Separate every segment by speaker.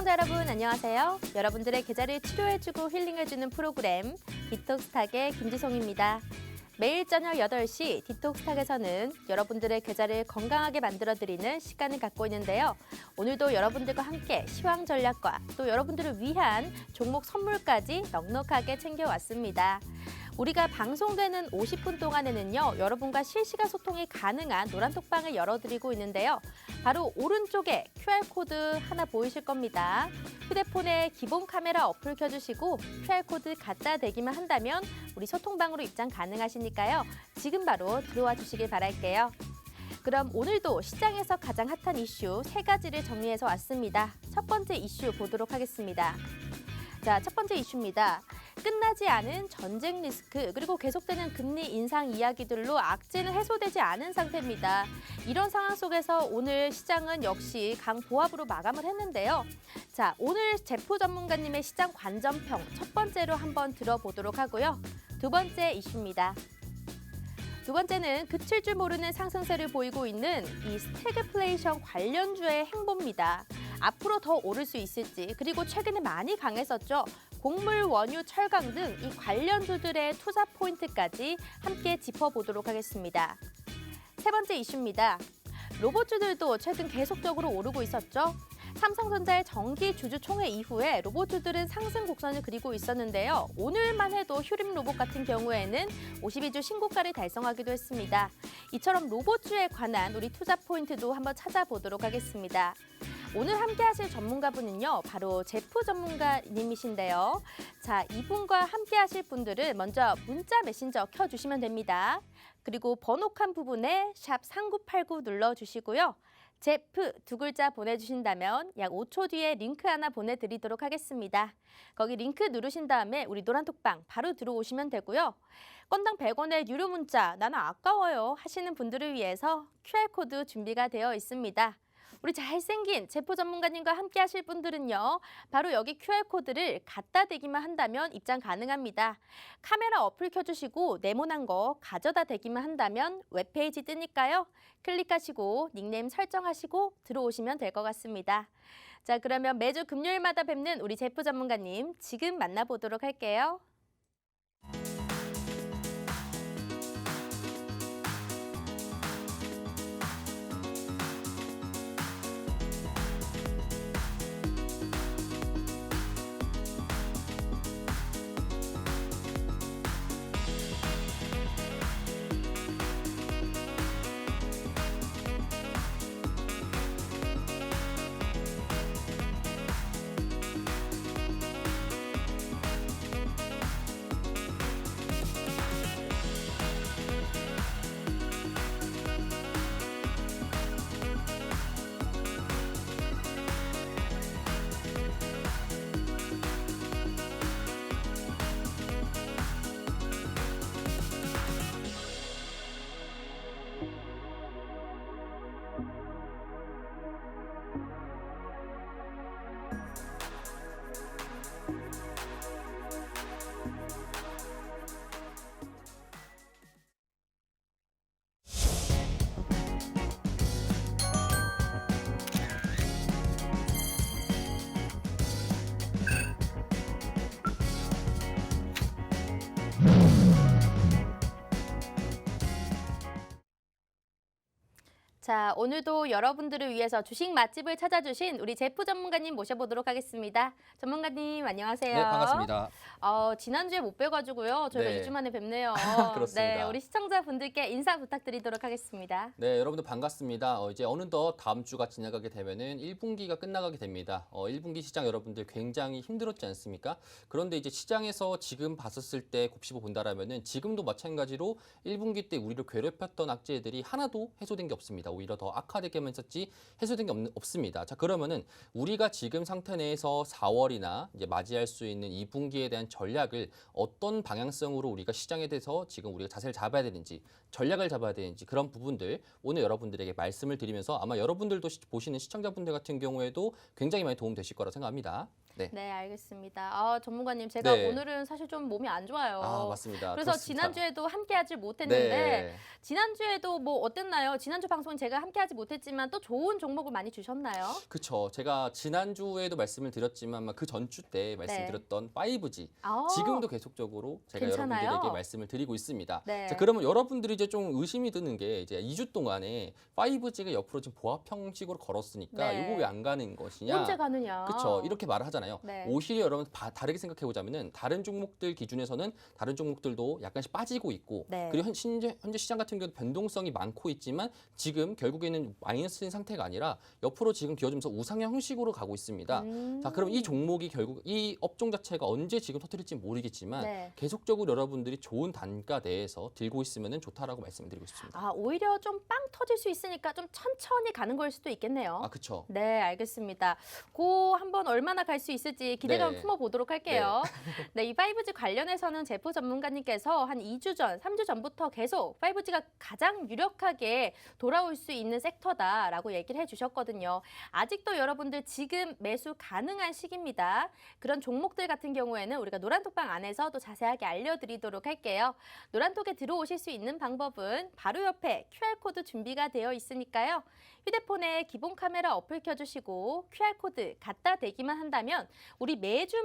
Speaker 1: 시청자 여러분 안녕하세요. 여러분들의 계절을 치료해주고 힐링해주는 프로그램 디톡스탁의 김지송입니다. 매일 저녁 8시 디톡스탁에서는 여러분들의 계절을 건강하게 만들어드리는 시간을 갖고 있는데요. 오늘도 여러분들과 함께 시황 전략과 또 여러분들을 위한 종목 선물까지 넉넉하게 챙겨왔습니다. 우리가 방송되는 50분 동안에는요, 여러분과 실시간 소통이 가능한 노란톡방을 열어드리고 있는데요. 바로 오른쪽에 QR코드 하나 보이실 겁니다. 휴대폰에 기본 카메라 어플 켜주시고 QR코드 갖다 대기만 한다면 우리 소통방으로 입장 가능하시니까요. 지금 바로 들어와 주시길 바랄게요. 그럼 오늘도 시장에서 가장 핫한 이슈 3가지를 정리해서 왔습니다. 첫 번째 이슈 보도록 하겠습니다. 자, 첫 번째 이슈입니다. 끝나지 않은 전쟁 리스크 그리고 계속되는 금리 인상 이야기들로 악재는 해소되지 않은 상태입니다. 이런 상황 속에서 오늘 시장은 역시 강보합으로 마감을 했는데요. 자, 오늘 제프 전문가님의 시장 관전평 첫 번째로 한번 들어보도록 하고요. 두 번째 이슈입니다. 두 번째는 그칠 줄 모르는 상승세를 보이고 있는 이 스태그플레이션 관련주의 행보입니다. 앞으로 더 오를 수 있을지, 그리고 최근에 많이 강했었죠. 곡물, 원유, 철강 등 이 관련주들의 투자 포인트까지 함께 짚어보도록 하겠습니다. 세 번째 이슈입니다. 로봇주들도 최근 계속적으로 오르고 있었죠. 삼성전자의 정기 주주 총회 이후에 로봇주들은 상승 곡선을 그리고 있었는데요. 오늘만 해도 휴림 로봇 같은 경우에는 52주 신고가를 달성하기도 했습니다. 이처럼 로봇주에 관한 우리 투자 포인트도 한번 찾아보도록 하겠습니다. 오늘 함께 하실 전문가분은요, 바로 제프 전문가님이신데요. 자, 이분과 함께 하실 분들은 먼저 문자 메신저 켜주시면 됩니다. 그리고 번호칸 부분에 샵 3989 눌러주시고요. 제프 2글자 보내주신다면 약 5초 뒤에 링크 하나 보내드리도록 하겠습니다. 거기 링크 누르신 다음에 우리 노란톡방 바로 들어오시면 되고요. 건당 100원의 유료 문자 나는 아까워요 하시는 분들을 위해서 QR코드 준비가 되어 있습니다. 우리 잘생긴 제프 전문가님과 함께 하실 분들은요, 바로 여기 QR코드를 갖다 대기만 한다면 입장 가능합니다. 카메라 어플 켜주시고 네모난 거 가져다 대기만 한다면 웹페이지 뜨니까요. 클릭하시고 닉네임 설정하시고 들어오시면 될 것 같습니다. 자, 그러면 매주 금요일마다 뵙는 우리 제프 전문가님 지금 만나보도록 할게요. 자, 오늘도 여러분들을 위해서 주식 맛집을 찾아주신 우리 제프 전문가님 모셔보도록 하겠습니다. 전문가님 안녕하세요.
Speaker 2: 네, 반갑습니다.
Speaker 1: 지난주에 못 뵈가지고요. 저희가
Speaker 2: 네.
Speaker 1: 2주 만에 뵙네요.
Speaker 2: 그렇습니다.
Speaker 1: 네, 우리 시청자분들께 인사 부탁드리도록 하겠습니다.
Speaker 2: 네, 여러분들 반갑습니다. 이제 어느덧 다음 주가 지나가게 되면은 1분기가 끝나가게 됩니다. 1분기 시장 여러분들 굉장히 힘들었지 않습니까? 그런데 이제 시장에서 지금 봤었을 때 곱씹어 본다라면은 지금도 마찬가지로 1분기 때 우리를 괴롭혔던 악재들이 하나도 해소된 게 없습니다. 오히려 더 악화되게만 했었지 해소된 게 없습니다. 자, 그러면은 우리가 지금 상태 내에서 4월이나 이제 맞이할 수 있는 2분기에 대한 전략을 어떤 방향성으로 우리가 시장에 대해서 지금 우리가 자세를 잡아야 되는지, 전략을 잡아야 되는지 그런 부분들 오늘 여러분들에게 말씀을 드리면서 아마 여러분들도 보시는 시청자분들 같은 경우에도 굉장히 많이 도움되실 거라고 생각합니다. 네.
Speaker 1: 네, 알겠습니다. 전문가님, 제가
Speaker 2: 네.
Speaker 1: 오늘은 사실 좀 몸이 안 좋아요.
Speaker 2: 맞습니다.
Speaker 1: 그래서
Speaker 2: 그렇습니다.
Speaker 1: 지난주에도 함께 하지 못했는데
Speaker 2: 네.
Speaker 1: 지난주에도 뭐 어땠나요? 지난주 방송은 제가 함께하지 못했지만 또 좋은 종목을 많이 주셨나요?
Speaker 2: 그렇죠. 제가 지난주에도 말씀을 드렸지만 그 전주 때 말씀드렸던 5G
Speaker 1: 아,
Speaker 2: 지금도 계속적으로 제가
Speaker 1: 괜찮아요?
Speaker 2: 여러분들에게 말씀을 드리고 있습니다.
Speaker 1: 네.
Speaker 2: 자, 그러면 여러분들이 이제 좀 의심이 드는 게 이제 2주 동안에 5G가 옆으로 지금 보합 형식으로 걸었으니까
Speaker 1: 네.
Speaker 2: 이거 왜 안 가는 것이냐?
Speaker 1: 언제 가느냐?
Speaker 2: 그렇죠. 이렇게 말을 하잖아요.
Speaker 1: 네.
Speaker 2: 오히려 여러분 다르게 생각해 보자면은 다른 종목들 기준에서는 다른 종목들도 약간씩 빠지고 있고
Speaker 1: 네.
Speaker 2: 그리고 현재 시장 같은 경우도 변동성이 많고 있지만 지금 결국에는 마이너스인 상태가 아니라 옆으로 지금 기어지면서 우상향 형식으로 가고 있습니다. 자, 그럼 이 종목이 결국 이 업종 자체가 언제 지금 터뜨릴지 모르겠지만
Speaker 1: 네.
Speaker 2: 계속적으로 여러분들이 좋은 단가 내에서 들고 있으면 좋다라고 말씀드리고 싶습니다.
Speaker 1: 아, 오히려 좀 빵 터질 수 있으니까 좀 천천히 가는 걸 수도 있겠네요.
Speaker 2: 아, 그렇죠.
Speaker 1: 네, 알겠습니다. 고 한번 얼마나 갈 수 있을지 기대감을
Speaker 2: 네.
Speaker 1: 품어보도록 할게요. 네, 이 5G 관련해서는 제포 전문가님께서 한 2주 전, 3주 전부터 계속 5G가 가장 유력하게 돌아올 수 있는 섹터다라고 얘기를 해주셨거든요. 아직도 여러분들 지금 매수 가능한 시기입니다. 그런 종목들 같은 경우에는 우리가 노란톡방 안에서 또 자세하게 알려드리도록 할게요. 노란톡에 들어오실 수 있는 방법은 바로 옆에 QR코드 준비가 되어 있으니까요. 휴대폰에 기본 카메라 어플 켜주시고 QR코드 갖다 대기만 한다면 우리 매주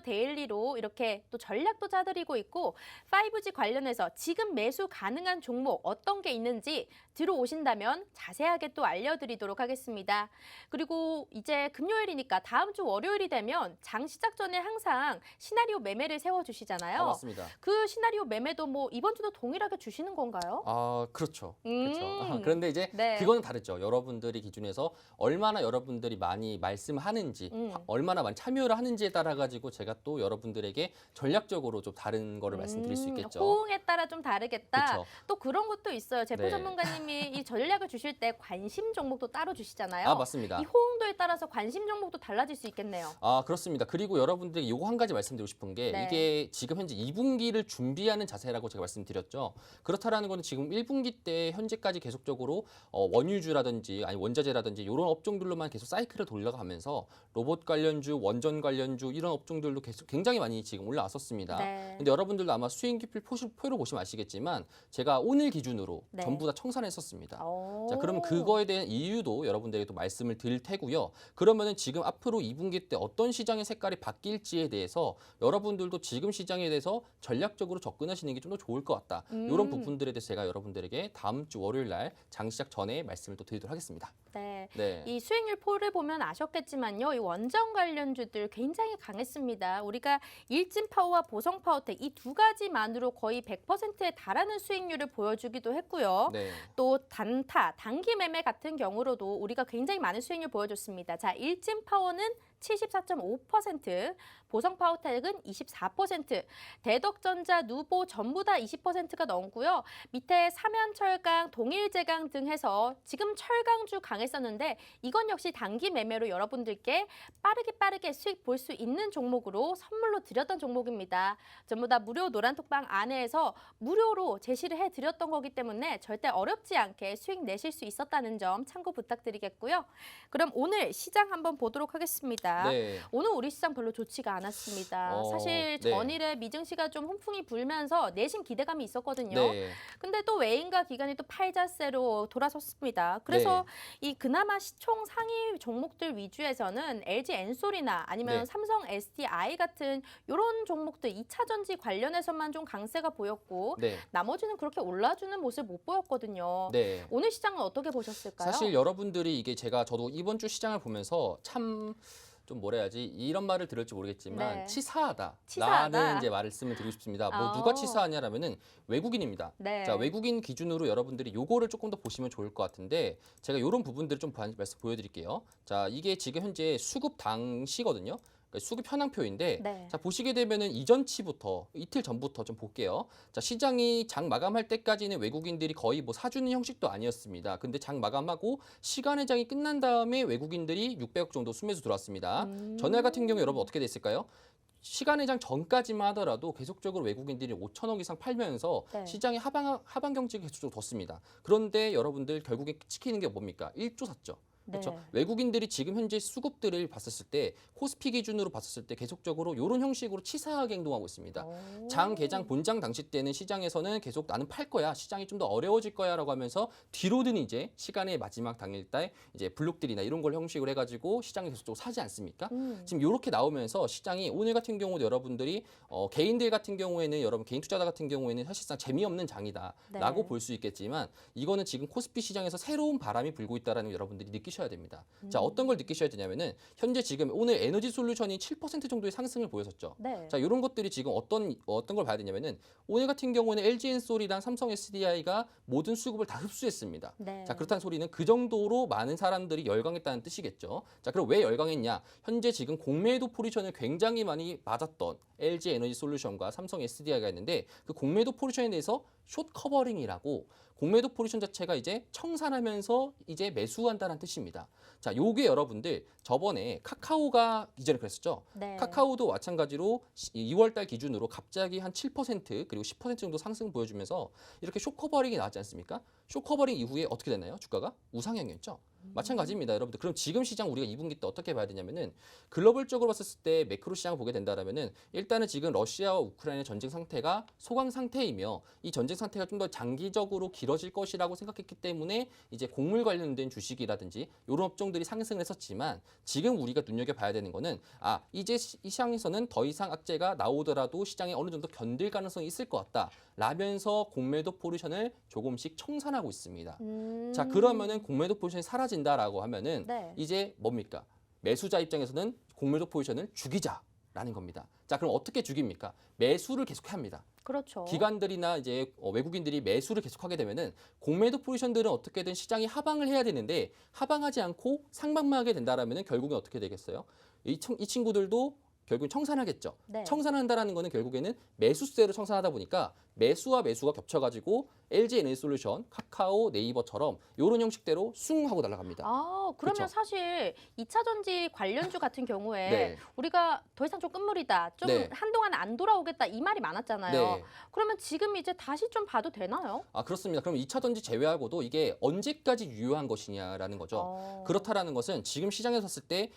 Speaker 1: 데일리로 이렇게 또 전략도 짜드리고 있고 5G 관련해서 지금 매수 가능한 종목 어떤 게 있는지 들어오신다면 자세하게 또 알려드리도록 하겠습니다. 그리고 이제 금요일이니까 다음 주 월요일이 되면 장 시작 전에 항상 시나리오 매매를 세워주시잖아요.
Speaker 2: 아, 맞습니다.
Speaker 1: 그 시나리오 매매도 뭐 이번 주도 동일하게 주시는 건가요?
Speaker 2: 아, 그렇죠. 그렇죠. 그런데 이제
Speaker 1: 네.
Speaker 2: 그거는 다르죠. 여러분들이 기준에서 얼마나 여러분들이 많이 말씀하는지, 얼마나 많이 참여를 하는지에 따라 가지고 제가 또 여러분들에게 전략적으로 좀 다른 거를 말씀드릴 수 있겠죠.
Speaker 1: 호응에 따라 좀 다르겠다.
Speaker 2: 그쵸.
Speaker 1: 또 그런 것도 있어요. 제포
Speaker 2: 네.
Speaker 1: 전문가님이 이 전략을 주실 때 관심 종목도 따로 주시잖아요.
Speaker 2: 아, 맞습니다.
Speaker 1: 이 호응도에 따라서 관심 종목도 달라질 수 있겠네요.
Speaker 2: 아, 그렇습니다. 그리고 여러분들에게 요거 한 가지 말씀드리고 싶은 게
Speaker 1: 네.
Speaker 2: 이게 지금 현재 2분기를 준비하는 자세라고 제가 말씀드렸죠. 그렇다라는 거는 지금 1분기 때 현재까지 계속적으로 원유주라든지 아니 원자재라든지 이런 업종들로만 계속 사이클을 돌려가면서 로봇 관련주, 원전 관련주 이런 업종들도 계속 굉장히 많이 지금 올라왔었습니다.
Speaker 1: 네.
Speaker 2: 근데 여러분들도 아마 수익기표 표로 보시면 아시겠지만 제가 오늘 기준으로
Speaker 1: 네.
Speaker 2: 전부 다 청산했었습니다.
Speaker 1: 오.
Speaker 2: 자, 그러면 그거에 대한 이유도 여러분들에게 또 말씀을 드릴 테고요. 그러면은 지금 앞으로 2분기 때 어떤 시장의 색깔이 바뀔지에 대해서 여러분들도 지금 시장에 대해서 전략적으로 접근하시는 게 좀 더 좋을 것 같다. 이런 부분들에 대해서 제가 여러분들에게 다음 주 월요일 날 장 시작 전에 말씀을 또 드리도록 하겠습니다.
Speaker 1: 네.
Speaker 2: 네.
Speaker 1: 이 수익률 포를 보면 아셨겠지만요. 이 원전 관련주들 굉장히 강했습니다. 우리가 일진파워와 보성파워텍 이 두 가지만으로 거의 100%에 달하는 수익률을 보여주기도 했고요.
Speaker 2: 네.
Speaker 1: 또 단타, 단기 매매 같은 경우로도 우리가 굉장히 많은 수익률 보여줬습니다. 자, 일진파워는 74.5%, 보성파워텍은 24%, 대덕전자, 누보 전부 다 20%가 넘고요. 밑에 삼연철강, 동일제강 등 해서 지금 철강주 강했었는데 이건 역시 단기 매매로 여러분들께 빠르게 수익 볼 수 있는 종목으로 선물로 드렸던 종목입니다. 전부 다 무료 노란톡방 안에서 무료로 제시를 해드렸던 거기 때문에 절대 어렵지 않게 수익 내실 수 있었다는 점 참고 부탁드리겠고요. 그럼 오늘 시장 한번 보도록 하겠습니다.
Speaker 2: 네.
Speaker 1: 오늘 우리 시장 별로 좋지가 않았습니다. 사실
Speaker 2: 네.
Speaker 1: 전일에 미증시가 좀 훈풍이 불면서 내심 기대감이 있었거든요.
Speaker 2: 네.
Speaker 1: 근데 또 외인과 기관이 또 팔자세로 돌아섰습니다. 그래서 이 그나마 시총 상위 종목들 위주에서는 LG 엔솔이나 아니면
Speaker 2: 네.
Speaker 1: 삼성 SDI 같은 이런 종목들 2차 전지 관련해서만 좀 강세가 보였고
Speaker 2: 네.
Speaker 1: 나머지는 그렇게 올라주는 모습 못 보였거든요.
Speaker 2: 네.
Speaker 1: 오늘 시장은 어떻게 보셨을까요?
Speaker 2: 사실 여러분들이 이게 저도 이번 주 시장을 보면서 참 좀 뭐라 해야지 이런 말을 들을지 모르겠지만
Speaker 1: 네.
Speaker 2: 치사하다라는
Speaker 1: 치사하다.
Speaker 2: 이제 말씀을 드리고 싶습니다. 뭐
Speaker 1: 아.
Speaker 2: 누가 치사하냐라면은 외국인입니다.
Speaker 1: 네.
Speaker 2: 자, 외국인 기준으로 여러분들이 요거를 조금 더 보시면 좋을 것 같은데 제가 요런 부분들을 좀 말씀 보여드릴게요. 자, 이게 지금 현재 수급 당시거든요. 그러니까 수급 현황표인데
Speaker 1: 네.
Speaker 2: 자, 보시게 되면은 이전치부터 이틀 전부터 좀 볼게요. 자, 시장이 장 마감할 때까지는 외국인들이 거의 뭐 사주는 형식도 아니었습니다. 근데 장 마감하고 시간의 장이 끝난 다음에 외국인들이 600억 정도 순매수 들어왔습니다. 전날 같은 경우 여러분 어떻게 됐을까요? 시간의 장 전까지만 하더라도 계속적으로 외국인들이 5천억 이상 팔면서
Speaker 1: 네.
Speaker 2: 시장의 하방 경직이 계속적으로 뒀습니다. 그런데 여러분들 결국에 찍히는 게 뭡니까? 1조 샀죠. 그렇죠.
Speaker 1: 네.
Speaker 2: 외국인들이 지금 현재 수급들을 봤었을 때 코스피 기준으로 봤었을 때 계속적으로 이런 형식으로 치사하게 행동하고 있습니다.
Speaker 1: 오.
Speaker 2: 장 개장 본장 당시 때는 시장에서는 계속 나는 팔 거야, 시장이 좀 더 어려워질 거야라고 하면서 뒤로는 이제 시간의 마지막 당일날 이제 블록들이나 이런 걸 형식으로 해가지고 시장이 계속적으로 사지 않습니까? 지금 이렇게 나오면서 시장이 오늘 같은 경우도 여러분들이 개인들 같은 경우에는 여러분 개인 투자자 같은 경우에는 사실상 재미없는 장이다라고
Speaker 1: 네.
Speaker 2: 볼 수 있겠지만 이거는 지금 코스피 시장에서 새로운 바람이 불고 있다라는 걸 여러분들이 느끼셔야 됩니다. 자, 어떤 걸 느끼셔야 되냐면은 현재 지금 오늘 에너지 솔루션이 7% 정도의 상승을 보였었죠.
Speaker 1: 네.
Speaker 2: 자, 이런 것들이 지금 어떤 걸 봐야 되냐면은 오늘 같은 경우에는 LG엔솔이랑 삼성 SDI가 모든 수급을 다 흡수했습니다.
Speaker 1: 네.
Speaker 2: 자, 그렇다는 소리는 그 정도로 많은 사람들이 열광했다는 뜻이겠죠. 자, 그럼 왜 열광했냐? 현재 지금 공매도 포지션을 굉장히 많이 맞았던 LG 에너지 솔루션과 삼성 SDI가 있는데 그 공매도 포지션에 대해서 숏 커버링이라고 공매도 포지션 자체가 이제 청산하면서 이제 매수한다는 뜻입니다. 자, 요게 여러분들 저번에 카카오가 이전에 그랬었죠.
Speaker 1: 네.
Speaker 2: 카카오도 마찬가지로 2월 달 기준으로 갑자기 한 7% 그리고 10% 정도 상승 보여주면서 이렇게 숏 커버링이 나왔지 않습니까? 숏 커버링 이후에 어떻게 됐나요? 주가가 우상향이었죠. 마찬가지입니다, 여러분들. 그럼 지금 시장 우리가 2분기 때 어떻게 봐야 되냐면은 글로벌적으로 봤을 때 매크로 시장을 보게 된다라면은 일단은 지금 러시아와 우크라이나 전쟁 상태가 소강 상태이며 이 전쟁 상태가 좀 더 장기적으로 길어질 것이라고 생각했기 때문에 이제 곡물 관련된 주식이라든지 이런 업종들이 상승을 했었지만 지금 우리가 눈여겨봐야 되는 거는 이제 이 시장에서는 더 이상 악재가 나오더라도 시장에 어느 정도 견딜 가능성이 있을 것 같다 라면서 공매도 포지션을 조금씩 청산하고 있습니다. 자, 그러면은 공매도 포지션이 사라진다라고 하면은
Speaker 1: 네.
Speaker 2: 이제 뭡니까? 매수자 입장에서는 공매도 포지션을 죽이자라는 겁니다. 자, 그럼 어떻게 죽입니까? 매수를 계속해야 합니다.
Speaker 1: 그렇죠.
Speaker 2: 기관들이나 이제 외국인들이 매수를 계속하게 되면은 공매도 포지션들은 어떻게든 시장이 하방을 해야 되는데 하방하지 않고 상방만 하게 된다라면은 결국엔 어떻게 되겠어요? 이 친구들도 결국은 청산하겠죠.
Speaker 1: 네.
Speaker 2: 청산한다라는 거는 결국에는 매수세로 청산하다 보니까 매수와 매수가 겹쳐가지고 LG 에너지솔루션, 카카오, 네이버처럼 이런 형식대로 숭 하고 날아갑니다.
Speaker 1: 그러면
Speaker 2: 그쵸?
Speaker 1: 사실 2차 전지 관련주 같은 경우에
Speaker 2: 네.
Speaker 1: 우리가 더 이상 좀 끝물이다. 좀
Speaker 2: 네.
Speaker 1: 한동안 안 돌아오겠다. 이 말이 많았잖아요.
Speaker 2: 네.
Speaker 1: 그러면 지금 이제 다시 좀 봐도 되나요?
Speaker 2: 그렇습니다. 그럼 2차 전지 제외하고도 이게 언제까지 유효한 것이냐라는 거죠. 그렇다라는 것은 지금 시장에 섰을 때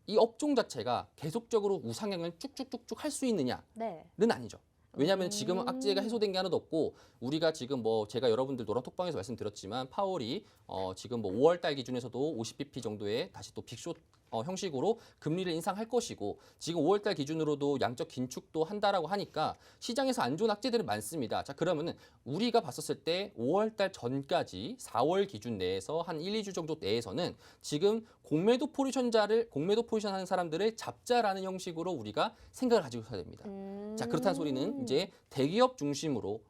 Speaker 2: 이 업종 자체가 계속적으로 우상향을 쭉쭉쭉쭉 할 수 있느냐는
Speaker 1: 네.
Speaker 2: 아니죠. 왜냐하면 지금은 악재가 해소된 게 하나도 없고 우리가 지금 제가 여러분들 노란톡방에서 말씀드렸지만 파월이 지금 5월 달 기준에서도 50bp 정도의 다시 또 빅숏 형식으로 금리를 인상할 것이고 지금 5월 달 기준으로도 양적 긴축도 한다라고 하니까 시장에서 안 좋은 악재들은 많습니다. 자, 그러면은 우리가 봤었을 때 5월 달 전까지 4월 기준 내에서 한 1, 2주 정도 내에서는 지금 공매도 포지션 하는 사람들을 잡자라는 형식으로 우리가 생각을 가지고 있어야 됩니다. 자, 그렇다는 소리는 이제 대기업 중심으로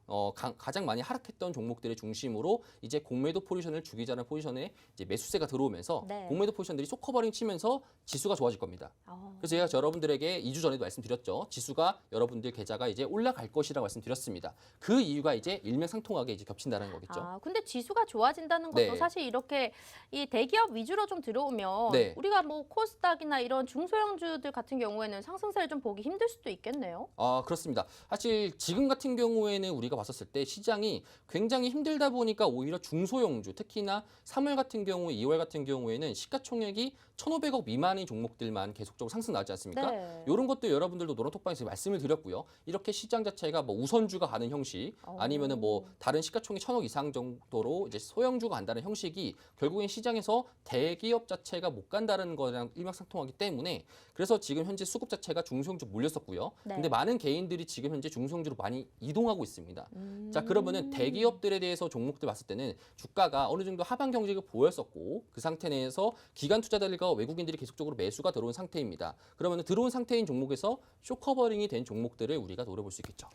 Speaker 2: 가장 많이 하락했던 종목들의 중심으로 이제 공매도 포지션을 죽이자는 포지션에 이제 매수세가 들어오면서
Speaker 1: 네.
Speaker 2: 공매도 포지션들이 숏커버링 치면서 지수가 좋아질 겁니다. 그래서 제가 여러분들에게 2주 전에도 말씀드렸죠. 지수가 여러분들 계좌가 이제 올라갈 것이라고 말씀드렸습니다. 그 이유가 이제 일맥상통하게 이제 겹친다는 거겠죠.
Speaker 1: 근데 지수가 좋아진다는 것도
Speaker 2: 네.
Speaker 1: 사실 이렇게 이 대기업 위주로 좀 들어오면
Speaker 2: 네.
Speaker 1: 우리가 뭐 코스닥이나 이런 중소형주들 같은 경우에는 상승세를 좀 보기 힘들 수도 있겠네요.
Speaker 2: 그렇습니다. 사실 지금 같은 경우에는 우리가 봤었을 때 시장이 굉장히 힘들다 보니까 오히려 중소형주, 특히나 3월 같은 경우, 2월 같은 경우에는 시가총액이 1,500억 미만의 종목들만 계속적으로 상승 나지 않습니까?
Speaker 1: 네.
Speaker 2: 이런 것도 여러분들도 노란톡방에서 말씀을 드렸고요. 이렇게 시장 자체가 우선주가 가는 형식, 아니면은 다른 시가총액 1,000억 이상 정도로 이제 소형주가 간다는 형식이 결국엔 시장에서 대기업 자체가 못 간다는 거랑 일맥상통하기 때문에 그래서 지금 현재 수급 자체가 중소형주 몰렸었고요.
Speaker 1: 네.
Speaker 2: 근데 많은 개인들이 지금 현재 중소형주로 많이 이동하고 있습니다. 자, 그러면은 대기업들에 대해서 종목들 봤을 때는 주가가 어느 정도 하방 경직을 보였었고 그 상태 내에서 기관 투자자들과 외국인들이 계속적으로 매수가 들어온 상태입니다. 그러면은 들어온 상태인 종목에서 쇼커버링이 된 종목들을 우리가 노려볼 수 있겠죠.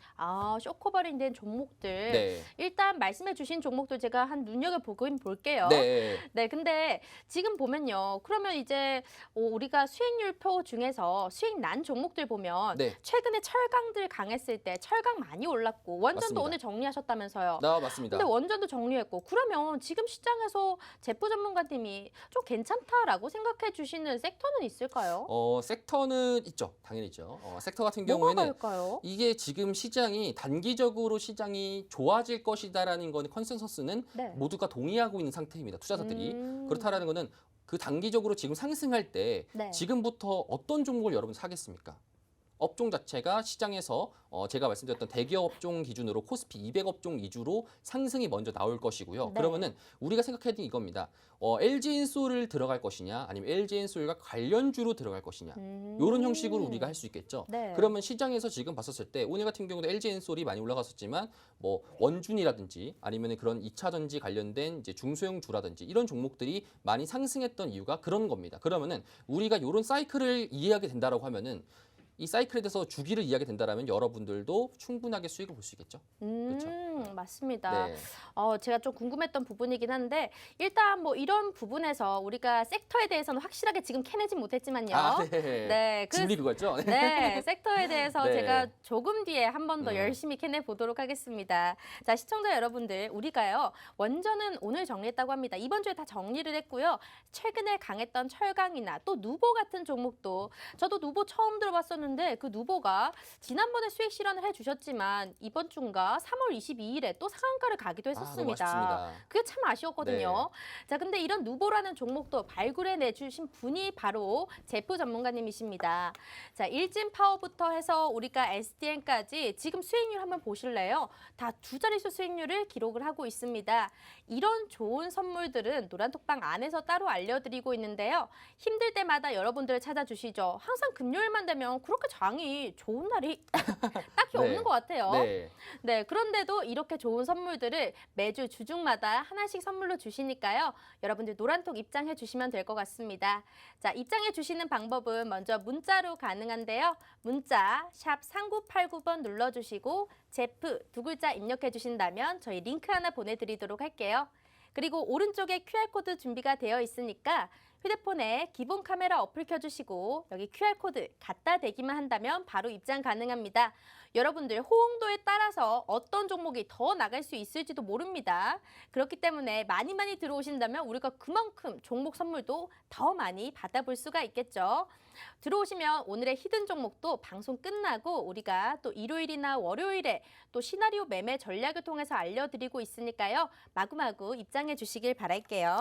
Speaker 1: 쇼커버링 된 종목들.
Speaker 2: 네.
Speaker 1: 일단 말씀해 주신 종목들 제가 한 눈여겨보긴 볼게요.
Speaker 2: 네.
Speaker 1: 네, 근데 지금 보면요. 그러면 이제 우리가 수익률표 중에서 수익 난 종목들 보면
Speaker 2: 네.
Speaker 1: 최근에 철강들 강했을 때 철강 많이 올랐고 원전도
Speaker 2: 맞습니다.
Speaker 1: 오늘 정리하셨다면서요.
Speaker 2: 맞습니다.
Speaker 1: 근데 원전도 정리했고 그러면 지금 시장에서 제프 전문가님이 좀 괜찮다라고 생각해 주시는 섹터는 있을까요?
Speaker 2: 섹터는 있죠. 당연히 있죠. 섹터 같은
Speaker 1: 뭐가
Speaker 2: 경우에는
Speaker 1: 갈까요?
Speaker 2: 이게 지금 시장이 단기적으로 시장이 좋아질 것이다라는 거는 컨센서스는
Speaker 1: 네.
Speaker 2: 모두가 동의하고 있는 상태입니다. 투자자들이.
Speaker 1: 음.
Speaker 2: 그렇다라는 거는 그 단기적으로 지금 상승할 때
Speaker 1: 네.
Speaker 2: 지금부터 어떤 종목을 여러분 사겠습니까? 업종 자체가 시장에서 제가 말씀드렸던 대기업 업종 기준으로 코스피 200 업종 위주로 상승이 먼저 나올 것이고요.
Speaker 1: 네.
Speaker 2: 그러면은 우리가 생각해야 되는 이겁니다. LG엔솔을 들어갈 것이냐, 아니면 LG엔솔과 관련주로 들어갈 것이냐. 이런 형식으로 우리가 할 수 있겠죠.
Speaker 1: 네.
Speaker 2: 그러면 시장에서 지금 봤었을 때 오늘 같은 경우도 LG엔솔이 많이 올라갔었지만 뭐 원준이라든지 아니면 그런 2차 전지 관련된 이제 중소형주라든지 이런 종목들이 많이 상승했던 이유가 그런 겁니다. 그러면은 우리가 이런 사이클을 이해하게 된다라고 하면은 이 사이클에 대해서 주기를 이해하게 된다면 여러분들도 충분하게 수익을 볼 수 있겠죠. 그렇죠.
Speaker 1: 맞습니다.
Speaker 2: 네.
Speaker 1: 제가 좀 궁금했던 부분이긴 한데 일단 뭐 이런 부분에서 우리가 섹터에 대해서는 확실하게 지금 캐내진 못했지만요.
Speaker 2: 네.
Speaker 1: 네,
Speaker 2: 질문이 그거였죠? 네.
Speaker 1: 네, 섹터에 대해서
Speaker 2: 네.
Speaker 1: 제가 조금 뒤에 한 번 더
Speaker 2: 음.
Speaker 1: 열심히 캐내 보도록 하겠습니다. 자, 시청자 여러분들, 우리가요, 원전은 오늘 정리했다고 합니다. 이번 주에 다 정리를 했고요. 최근에 강했던 철강이나 또 누보 같은 종목도 저도 누보 처음 들어봤었는데 그 누보가 지난번에 수익 실현을 해주셨지만 이번 주인가 3월 22일에 또 상한가를 가기도
Speaker 2: 너무
Speaker 1: 했었습니다.
Speaker 2: 아쉽습니다.
Speaker 1: 그게 참 아쉬웠거든요. 자, 근데 이런 누보라는 종목도 발굴해 내주신 분이 바로 제프 전문가님이십니다. 자, 일진 파워부터 해서 우리가 SDN까지 지금 수익률 한번 보실래요? 다 두 자릿수 수익률을 기록을 하고 있습니다. 이런 좋은 선물들은 노란톡방 안에서 따로 알려드리고 있는데요. 힘들 때마다 여러분들을 찾아주시죠. 항상 금요일만 되면 그렇게 장이 좋은 날이 딱히
Speaker 2: 네.
Speaker 1: 없는 것 같아요.
Speaker 2: 네.
Speaker 1: 네, 그런데도 이렇게 좋은 선물들을 매주 주중마다 하나씩 선물로 주시니까요. 여러분들 노란톡 입장해 주시면 될 것 같습니다. 자, 입장해 주시는 방법은 먼저 문자로 가능한데요. 문자 샵 3989번 눌러주시고 제프 두 글자 입력해 주신다면 저희 링크 하나 보내드리도록 할게요. 그리고 오른쪽에 QR코드 준비가 되어 있으니까 휴대폰에 기본 카메라 어플 켜주시고 여기 QR코드 갖다 대기만 한다면 바로 입장 가능합니다. 여러분들 호응도에 따라서 어떤 종목이 더 나갈 수 있을지도 모릅니다. 그렇기 때문에 많이 들어오신다면 우리가 그만큼 종목 선물도 더 많이 받아볼 수가 있겠죠. 들어오시면 오늘의 히든 종목도 방송 끝나고 우리가 또 일요일이나 월요일에 또 시나리오 매매 전략을 통해서 알려드리고 있으니까요. 마구마구 입장해 주시길 바랄게요.